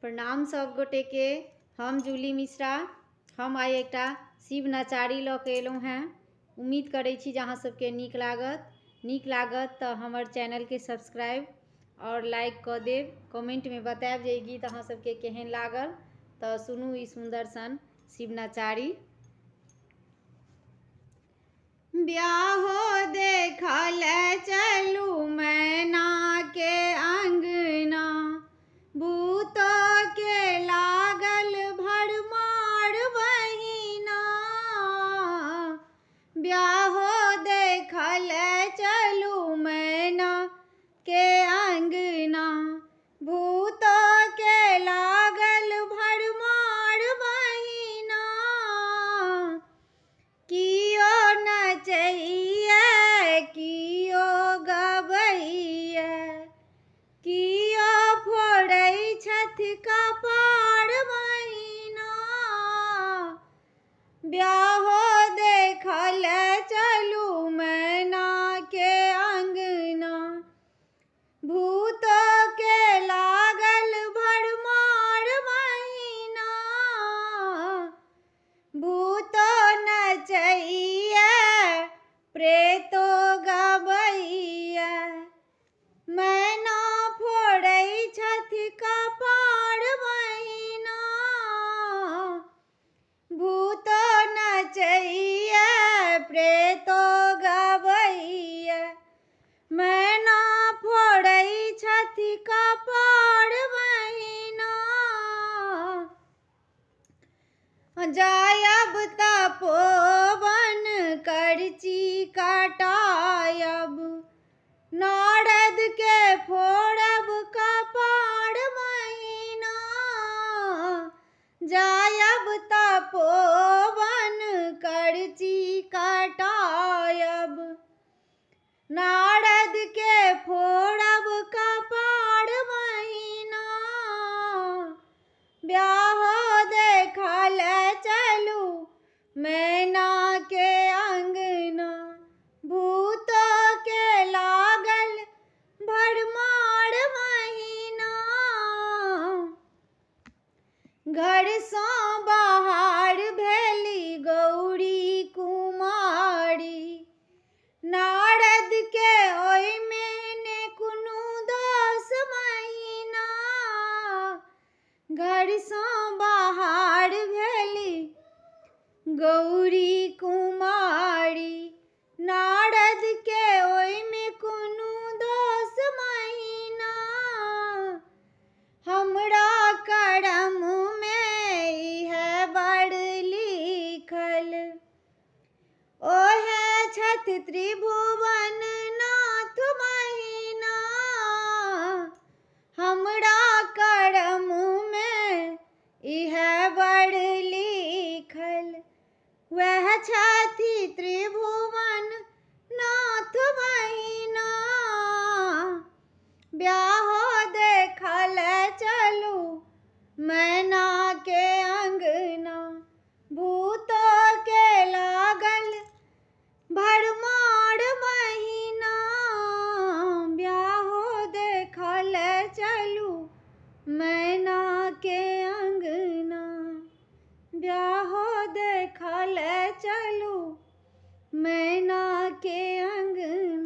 प्रणाम सब गोटे के। हम जूली मिश्रा। हम आइ एकटा शिव नचारी लऽ के एलहुँ हैं। उम्मीद करै छी जे अहाँ सबके नीक लागत तऽ हमर चैनल के सब्सक्राइब और लाइक कऽ देब। कमेंट में बताएब जे ई गीत अहाँ सबके केहन लागल। तऽ सुनू ई सुंदर सन शिव नचारी। ब्याहो देखल चलू मैना के अंगना, भूतो के लागल भरमार बहिना। ब्याहो देखल चलू मैना के अंगना, भूतो के लागल भरमार बहिना। कियो नचैया कियो गबैया, कियो फोड़ै छथि कपार बहिना। ब्याहो देखल चलू मैना के अंगना, भूतो के लागल भरमार बहिना। भूतो नचैया प्रेतो गबैया, मैना फोड़ै छथि कपार बहिना। भूतो नचैया प्रेतो गबैया, मैना फोड़ै छथि कपार बहिना। जायब तपोवन करची कटायब, नारद के फोड़ब कपार बहिना। जायब तपोवन करची कटायब, नारद के फोड़ब कपार बहिना। ब्याहो देखल चलू मैना के अंगना, भूतो के लागल भरमार बहिना। घर सँ बाहर भेली गौरी कुमारी, नारद के ओहिमे ने कोनो दोष बहिना। घर सँ बाहर भेली गौरी कुमारी, नारद के ओहिमे कोनो दोष बहिना। हमरा करम में इहे बड़ लिखल, ओहे छथि त्रिभुवन नाथ बहिना। हमरा करम में इहे बड़ लिखल, वह छथि त्रिभुवन नाथ बहिना। ब्याहो देखल चलू मैना के अंगना, भूतो के लागल भरमार बहिना। ब्याहो देखल चलू मैना के अंगना, ब्याहो देखल चलू मैना के अंगना।